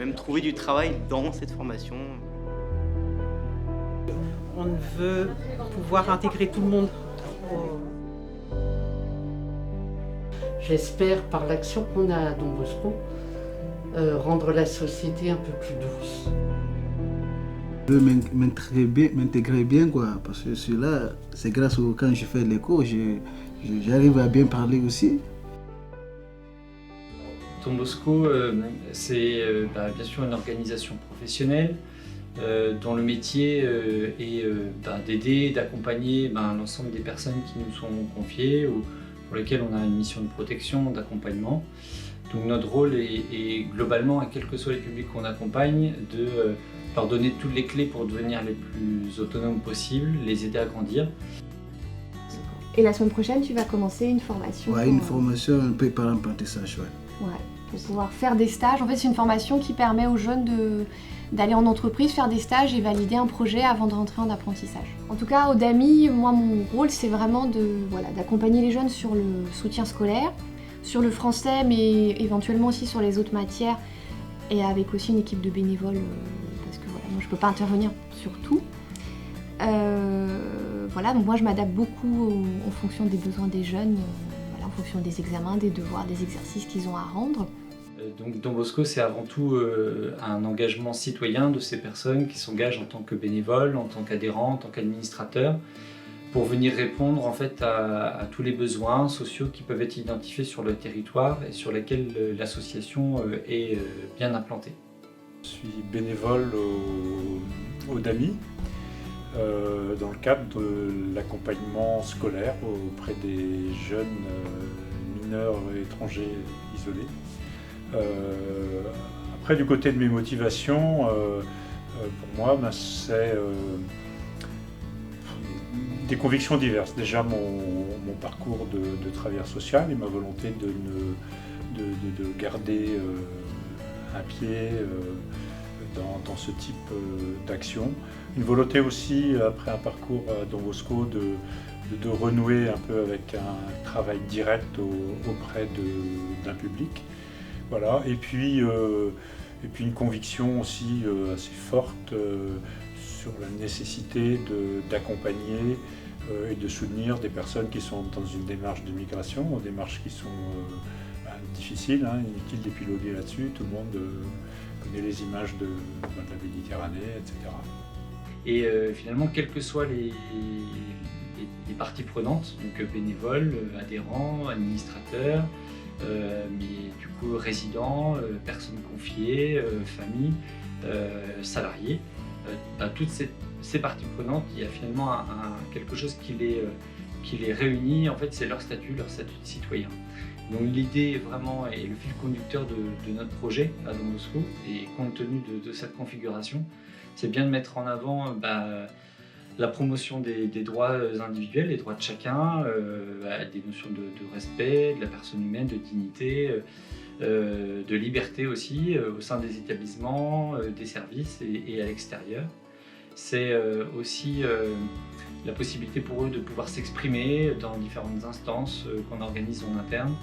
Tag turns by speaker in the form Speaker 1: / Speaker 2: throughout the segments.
Speaker 1: même trouver du travail dans cette formation.
Speaker 2: On veut pouvoir intégrer tout le monde.
Speaker 3: J'espère, par l'action qu'on a à Don Bosco, rendre la société un peu plus douce.
Speaker 4: Je veux m'intégrer bien, quoi, parce que celui-là, c'est grâce au quand je fais les cours, j'arrive à bien parler aussi.
Speaker 5: Don Bosco, c'est bien sûr une organisation professionnelle dont le métier est d'aider, d'accompagner l'ensemble des personnes qui nous sont confiées ou pour lesquelles on a une mission de protection, d'accompagnement. Donc notre rôle est globalement, à quels que soient les publics qu'on accompagne, de leur donner toutes les clés pour devenir les plus autonomes possibles, les aider à grandir.
Speaker 6: Et la semaine prochaine, tu vas commencer une formation.
Speaker 4: Ouais, une formation un peu par apprentissage, ouais.
Speaker 6: Ouais, pour pouvoir faire des stages. En fait, c'est une formation qui permet aux jeunes d'aller en entreprise, faire des stages et valider un projet avant de rentrer en apprentissage. En tout cas, au DAMI, moi, mon rôle, c'est vraiment d'accompagner les jeunes sur le soutien scolaire, sur le français, mais éventuellement aussi sur les autres matières, et avec aussi une équipe de bénévoles, parce que voilà, moi, je peux pas intervenir sur tout. Voilà, donc moi, je m'adapte beaucoup en fonction des besoins des jeunes, en fonction des examens, des devoirs, des exercices qu'ils ont à rendre.
Speaker 5: Donc Don Bosco, c'est avant tout un engagement citoyen de ces personnes qui s'engagent en tant que bénévoles, en tant qu'adhérents, en tant qu'administrateurs, pour venir répondre en fait à tous les besoins sociaux qui peuvent être identifiés sur le territoire et sur lesquels l'association est bien implantée.
Speaker 7: Je suis bénévole au DAMI dans le cadre de l'accompagnement scolaire auprès des jeunes mineurs étrangers isolés. Après, du côté de mes motivations, pour moi, c'est des convictions diverses. Déjà, mon parcours de travailleur social et ma volonté de garder un pied dans ce type d'action. Une volonté aussi, après un parcours à Don Bosco, de renouer un peu avec un travail direct auprès d'un public. Voilà. Et puis une conviction aussi assez forte sur la nécessité d'accompagner et de soutenir des personnes qui sont dans une démarche de migration, démarches qui sont difficiles, inutile d'épiloguer là-dessus, tout le monde connaît les images de la Méditerranée, etc.
Speaker 5: Et finalement, quelles que soient les parties prenantes, donc bénévoles, adhérents, administrateurs, mais du coup résidents, personnes confiées, familles, salariés, toutes ces parties prenantes, il y a finalement quelque chose qui les réunit, en fait c'est leur statut de citoyen. Donc l'idée vraiment et le fil conducteur de notre projet à Don Bosco, et compte tenu de cette configuration, c'est bien de mettre en avant la promotion des droits individuels, les droits de chacun, des notions de respect, de la personne humaine, de dignité, de liberté aussi au sein des établissements, des services et à l'extérieur. C'est aussi la possibilité pour eux de pouvoir s'exprimer dans différentes instances qu'on organise en interne,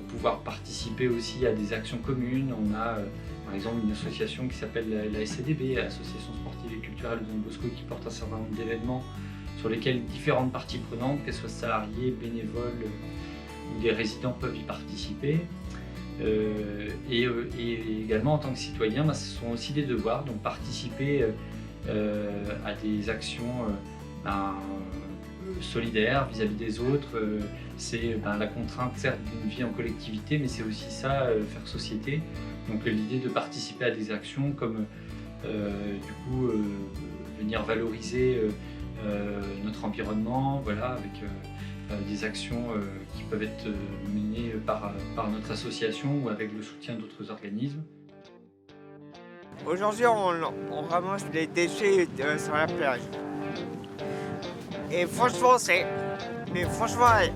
Speaker 5: pouvoir participer aussi à des actions communes. On a par exemple une association qui s'appelle la SCDB, l'Association sportive et culturelle de Don Bosco, qui porte un certain nombre d'événements sur lesquels différentes parties prenantes, qu'elles soient salariés, bénévoles ou des résidents, peuvent y participer. Et également en tant que citoyen, ce sont aussi des devoirs, donc participer à des actions solidaires vis-à-vis des autres. C'est la contrainte certes d'une vie en collectivité, mais c'est aussi ça, faire société. Donc l'idée de participer à des actions comme venir valoriser notre environnement, voilà, avec des actions qui peuvent être menées par notre association ou avec le soutien d'autres organismes.
Speaker 8: Aujourd'hui, on ramasse les déchets sur la plage. Et franchement,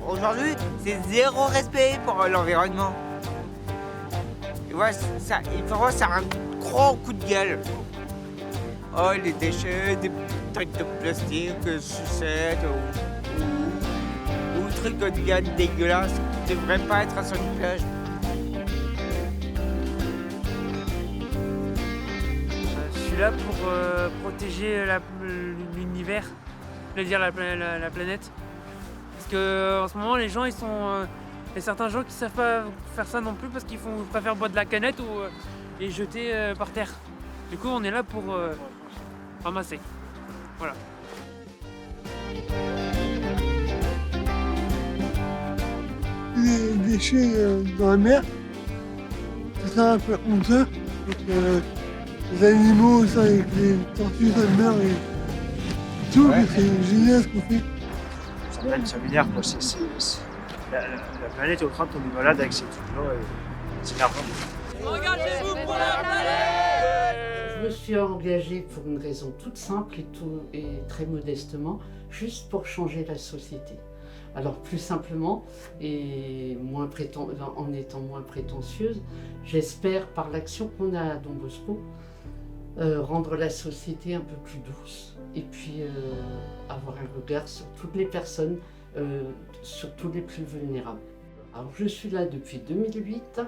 Speaker 8: aujourd'hui, c'est zéro respect pour l'environnement. Et ouais, il faut voir, c'est un gros coup de gueule. Oh, les déchets, des trucs de plastique, sucettes ou trucs de gueule dégueulasses qui ne devraient pas être sur une plage.
Speaker 9: suis là pour protéger l'univers, je veux dire la planète. Parce que en ce moment, les gens, il y a certains gens qui savent pas faire ça non plus parce qu'ils préfèrent boire de la canette et jeter par terre. Du coup, on est là pour ramasser. Voilà.
Speaker 10: Les déchets dans la mer, c'est un peu honteux. Les animaux, ça, avec les tortues, ça meurt et tout, ouais. C'est génial ce qu'on fait.
Speaker 11: Ça m'énerve, quoi. La planète est en train de tomber malade avec ces trucs-là et c'est énervant.
Speaker 9: Engagez-vous pour la planète!
Speaker 3: Je me suis engagée pour une raison toute simple et très modestement, juste pour changer la société. Alors plus simplement et en étant moins prétentieuse, j'espère par l'action qu'on a à Don Bosco rendre la société un peu plus douce et puis avoir un regard sur toutes les personnes, surtout les plus vulnérables. Alors je suis là depuis 2008,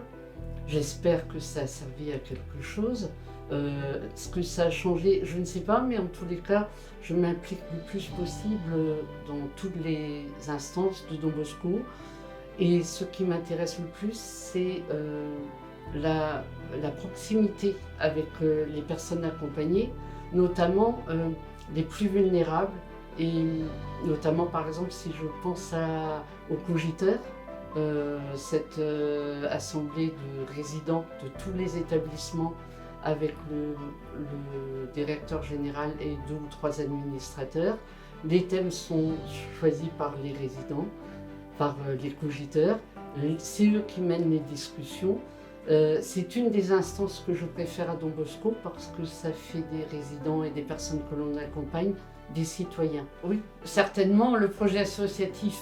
Speaker 3: j'espère que ça a servi à quelque chose. Ce que ça a changé, je ne sais pas, mais en tous les cas, je m'implique le plus possible dans toutes les instances de Don Bosco. Et ce qui m'intéresse le plus, c'est la proximité avec les personnes accompagnées, notamment les plus vulnérables. Et notamment, par exemple, si je pense aux cogiteurs, cette assemblée de résidents de tous les établissements avec le directeur général et 2 ou 3 administrateurs. Les thèmes sont choisis par les résidents, par les cogiteurs. C'est eux qui mènent les discussions. C'est une des instances que je préfère à Don Bosco parce que ça fait des résidents et des personnes que l'on accompagne des citoyens. Oui, certainement le projet associatif,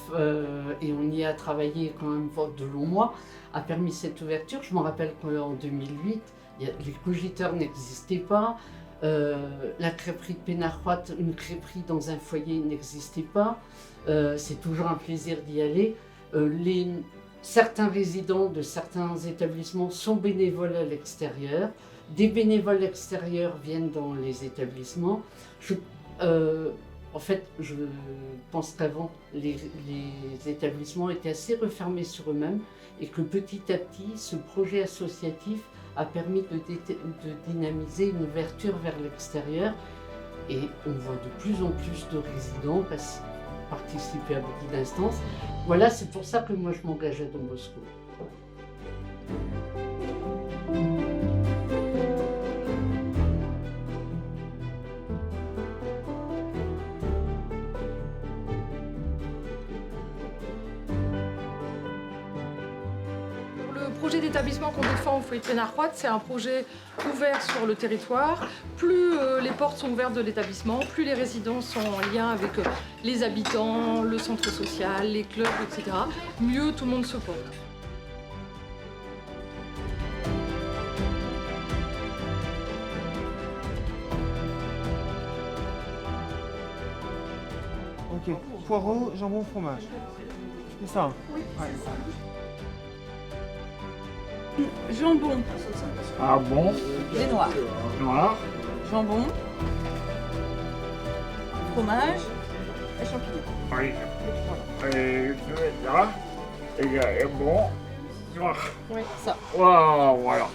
Speaker 3: et on y a travaillé quand même de longs mois, a permis cette ouverture. Je me rappelle qu'en 2008, les cogiteurs n'existaient pas, la crêperie de Pénarroit, une crêperie dans un foyer n'existait pas, c'est toujours un plaisir d'y aller. Certains résidents de certains établissements sont bénévoles à l'extérieur, des bénévoles extérieurs viennent dans les établissements. En fait, je pense qu'avant, les établissements étaient assez refermés sur eux-mêmes et que petit à petit, ce projet associatif a permis de dynamiser une ouverture vers l'extérieur. Et on voit de plus en plus de résidents participer à beaucoup d'instances. Voilà, c'est pour ça que moi je m'engage à Don Bosco.
Speaker 12: Le projet d'établissement qu'on défend au foyer de Pénarroit, c'est un projet ouvert sur le territoire. Plus les portes sont ouvertes de l'établissement, plus les résidents sont en lien avec les habitants, le centre social, les clubs, etc. Mieux tout le monde se porte.
Speaker 13: Ok, poireaux, jambon, fromage. C'est ça?
Speaker 12: Oui,
Speaker 13: ouais.
Speaker 12: c'est ça. Jambon.
Speaker 13: Ah bon?
Speaker 12: Des noirs.
Speaker 13: Noir.
Speaker 12: Jambon. Fromage. Et champignons.
Speaker 13: Oui. Et là. Et bon. Noir.
Speaker 12: Oui, ça.
Speaker 13: Waouh, voilà.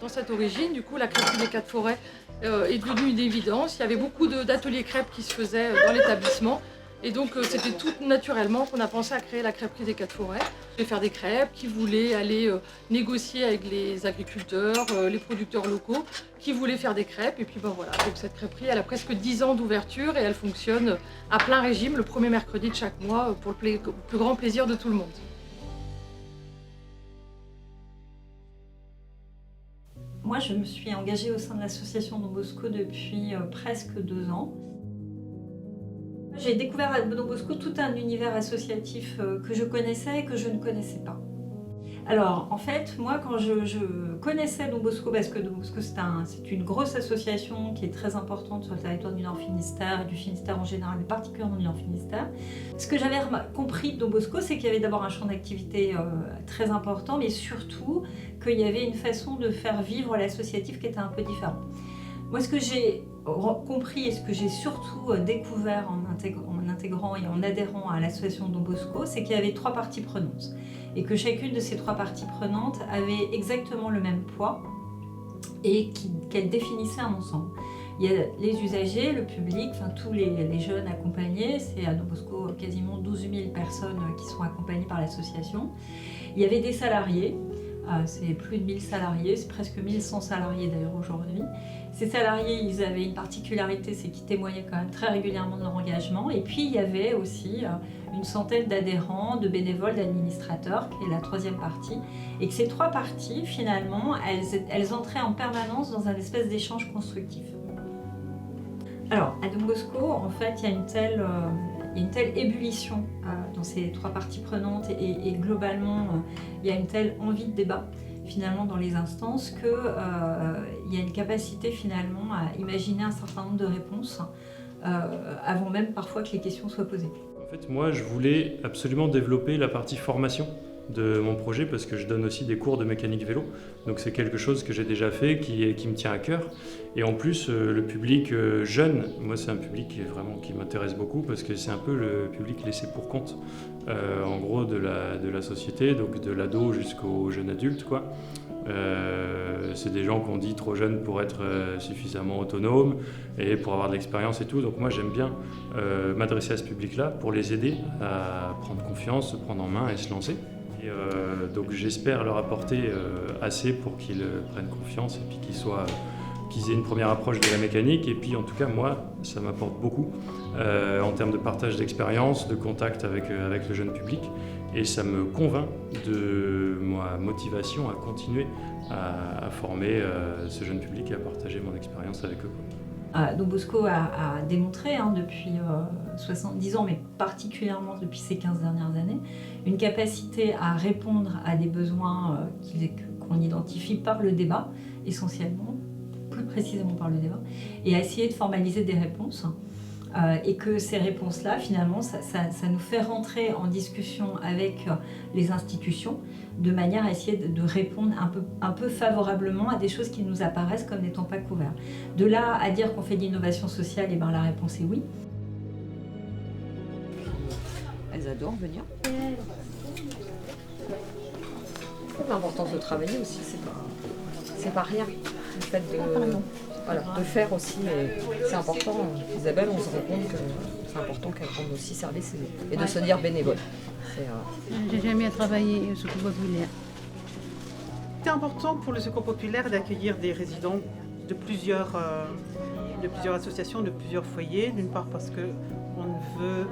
Speaker 12: Dans cette origine, du coup, la crêperie des 4 Forêts est devenue une évidence. Il y avait beaucoup d'ateliers crêpes qui se faisaient dans l'établissement. Et donc, c'était tout naturellement qu'on a pensé à créer la crêperie des 4 Forêts. De faire des crêpes, qui voulaient aller négocier avec les agriculteurs, les producteurs locaux, qui voulaient faire des crêpes. Et puis, ben voilà. Donc, cette crêperie, elle a presque 10 ans d'ouverture et elle fonctionne à plein régime le premier mercredi de chaque mois pour le plus grand plaisir de tout le monde.
Speaker 14: Moi, je me suis engagée au sein de l'association Don Bosco depuis presque 2 ans. J'ai découvert à Don Bosco tout un univers associatif que je connaissais et que je ne connaissais pas. Alors, en fait, moi, quand je connaissais Don Bosco, parce que Don Bosco, c'est une grosse association qui est très importante sur le territoire du Nord-Finistère et du Finistère en général, mais particulièrement du Nord-Finistère. Ce que j'avais compris de Don Bosco, c'est qu'il y avait d'abord un champ d'activité très important, mais surtout qu'il y avait une façon de faire vivre l'associatif qui était un peu différente. Moi, ce que j'ai compris et ce que j'ai surtout découvert en intégrant et en adhérant à l'association Don Bosco, c'est qu'il y avait 3 parties prenantes et que chacune de ces 3 parties prenantes avait exactement le même poids et qu'elle définissait un ensemble. Il y a les usagers, le public, enfin tous les jeunes accompagnés, c'est à Don Bosco quasiment 12 000 personnes qui sont accompagnées par l'association. Il y avait des salariés, c'est plus de 1000 salariés, c'est presque 1100 salariés d'ailleurs aujourd'hui. Ces salariés, ils avaient une particularité, c'est qu'ils témoignaient quand même très régulièrement de leur engagement. Et puis il y avait aussi une centaine d'adhérents, de bénévoles, d'administrateurs, qui est la 3e partie. Et que ces 3 parties, finalement, elles entraient en permanence dans un espèce d'échange constructif. Alors, à Don Bosco, en fait, il y a une telle ébullition dans ces 3 parties prenantes et globalement, il y a une telle envie de débat finalement dans les instances qu'il y a une capacité finalement à imaginer un certain nombre de réponses avant même parfois que les questions soient posées.
Speaker 15: En fait, moi, je voulais absolument développer la partie formation de mon projet parce que je donne aussi des cours de mécanique vélo. Donc c'est quelque chose que j'ai déjà fait, qui me tient à cœur. Et en plus, le public jeune, moi c'est un public qui m'intéresse beaucoup parce que c'est un peu le public laissé pour compte, en gros, de la société, donc de l'ado jusqu'au jeune adulte, quoi. C'est des gens qu'on dit trop jeunes pour être suffisamment autonomes et pour avoir de l'expérience et tout. Donc moi j'aime bien m'adresser à ce public-là pour les aider à prendre confiance, se prendre en main et se lancer. Et donc j'espère leur apporter assez pour qu'ils prennent confiance et puis qu'ils aient une première approche de la mécanique. Et puis en tout cas moi ça m'apporte beaucoup en termes de partage d'expérience, de contact avec le jeune public. Et ça me convainc de ma motivation à continuer à former ce jeune public et à partager mon expérience avec eux.
Speaker 14: Don Bosco a démontré depuis 70 ans, mais particulièrement depuis ces 15 dernières années, une capacité à répondre à des besoins qu'on identifie par le débat, essentiellement, plus précisément par le débat, et à essayer de formaliser des réponses. Et que ces réponses-là, finalement, ça nous fait rentrer en discussion avec les institutions de manière à essayer de répondre un peu favorablement à des choses qui nous apparaissent comme n'étant pas couvertes. De là à dire qu'on fait de l'innovation sociale, et la réponse est oui.
Speaker 16: Elles adorent venir. L'importance de travailler aussi, c'est pas rien. Le fait de faire aussi, c'est important. Isabelle, on se rend compte que c'est important qu'elle rende aussi service et de se dire bénévole.
Speaker 2: J'ai jamais travaillé au Secours populaire. C'est important pour le Secours populaire d'accueillir des résidents de plusieurs associations, de plusieurs foyers. D'une part parce qu'on veut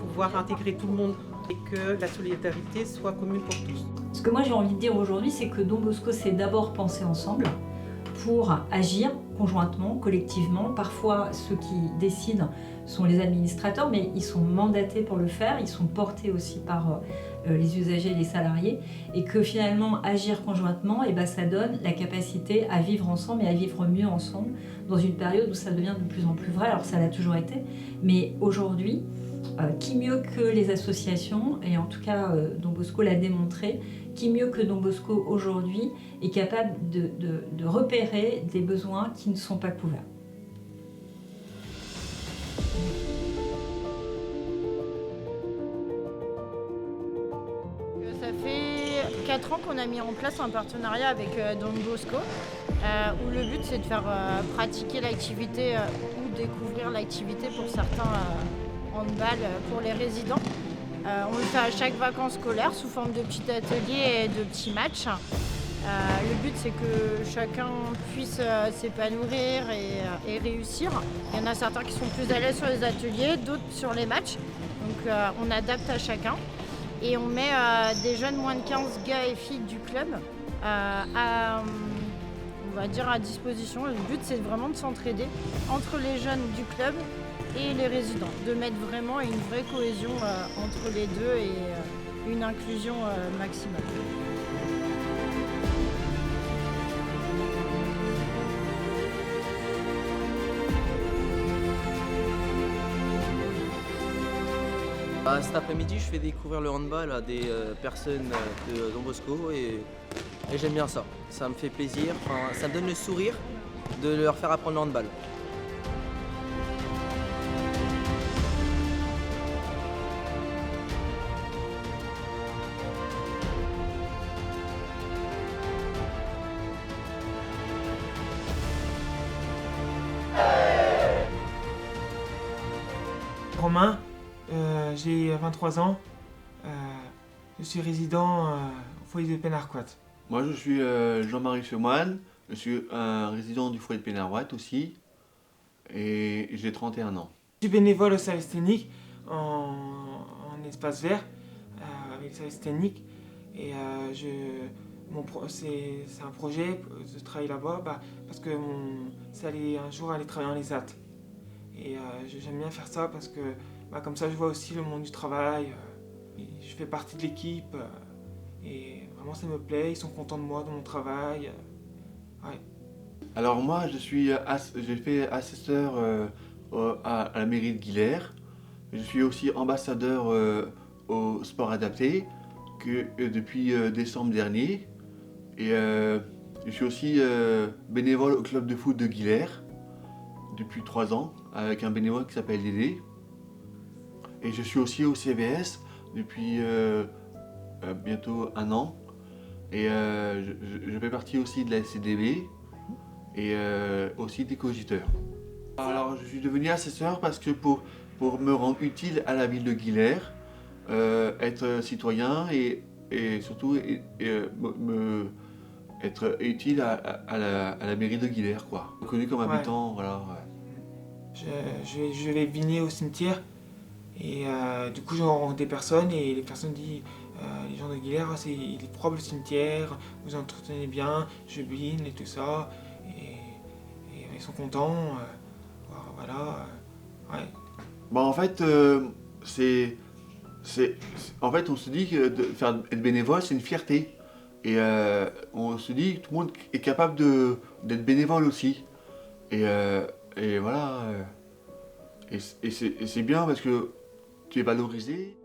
Speaker 2: pouvoir intégrer tout le monde et que la solidarité soit commune pour tous.
Speaker 14: Ce que moi j'ai envie de dire aujourd'hui, c'est que Don Bosco s'est d'abord pensé ensemble pour agir conjointement, collectivement. Parfois, ceux qui décident sont les administrateurs, mais ils sont mandatés pour le faire, ils sont portés aussi par les usagers et les salariés, et que finalement, agir conjointement, ça donne la capacité à vivre ensemble et à vivre mieux ensemble dans une période où ça devient de plus en plus vrai. Alors ça l'a toujours été, mais aujourd'hui, qui mieux que les associations, et en tout cas Don Bosco l'a démontré, qui mieux que Don Bosco aujourd'hui est capable de repérer des besoins qui ne sont pas couverts.
Speaker 17: Ça fait 4 ans qu'on a mis en place un partenariat avec Don Bosco, où le but c'est de faire pratiquer l'activité ou découvrir l'activité pour certains handball pour les résidents. On le fait à chaque vacances scolaires sous forme de petits ateliers et de petits matchs. Le but c'est que chacun puisse s'épanouir et réussir. Il y en a certains qui sont plus à l'aise sur les ateliers, d'autres sur les matchs. Donc on adapte à chacun. Et on met des jeunes moins de 15 gars et filles du club on va dire à disposition. Le but c'est vraiment de s'entraider entre les jeunes du club et les résidents, de mettre vraiment une vraie cohésion entre les deux et une inclusion maximale.
Speaker 18: Cet après-midi, je fais découvrir le handball à des personnes de Don Bosco et j'aime bien ça. Ça me fait plaisir, ça me donne le sourire de leur faire apprendre le handball.
Speaker 13: Romain, j'ai 23 ans, je suis résident au foyer de Pénarquat.
Speaker 19: Moi je suis Jean-Marie Chemoine, je suis un résident du foyer de Pénarquat aussi et j'ai 31 ans.
Speaker 13: Je suis bénévole au service technique en espace vert avec le service technique et c'est un projet de travailler là-bas parce que c'est aller un jour aller travailler en ESAT. Et j'aime bien faire ça parce que comme ça je vois aussi le monde du travail, je fais partie de l'équipe et vraiment ça me plaît, ils sont contents de moi, de mon travail. Ouais.
Speaker 19: Alors moi j'ai fait assesseur à la mairie de Guilers, je suis aussi ambassadeur au sport adapté depuis décembre dernier et je suis aussi bénévole au club de foot de Guilers depuis 3 ans avec un bénévole qui s'appelle Dédé. Et je suis aussi au CVS depuis bientôt 1 an. Et je fais partie aussi de la SCDB et aussi des cogiteurs. Alors je suis devenu assesseur parce que pour me rendre utile à la ville de Guilers, être citoyen et surtout être utile à la mairie de Guilers, quoi. Connu comme habitant, voilà. Ouais.
Speaker 13: Je vais vigner au cimetière et du coup je rencontre des personnes et les personnes disent les gens de Guilers, il est propre le cimetière, vous entretenez bien, je vigne et tout ça et ils sont contents, voilà, ouais.
Speaker 19: Bon en fait en fait on se dit que être bénévole c'est une fierté et on se dit que tout le monde est capable d'être bénévole aussi et voilà et c'est bien parce que tu es valorisé.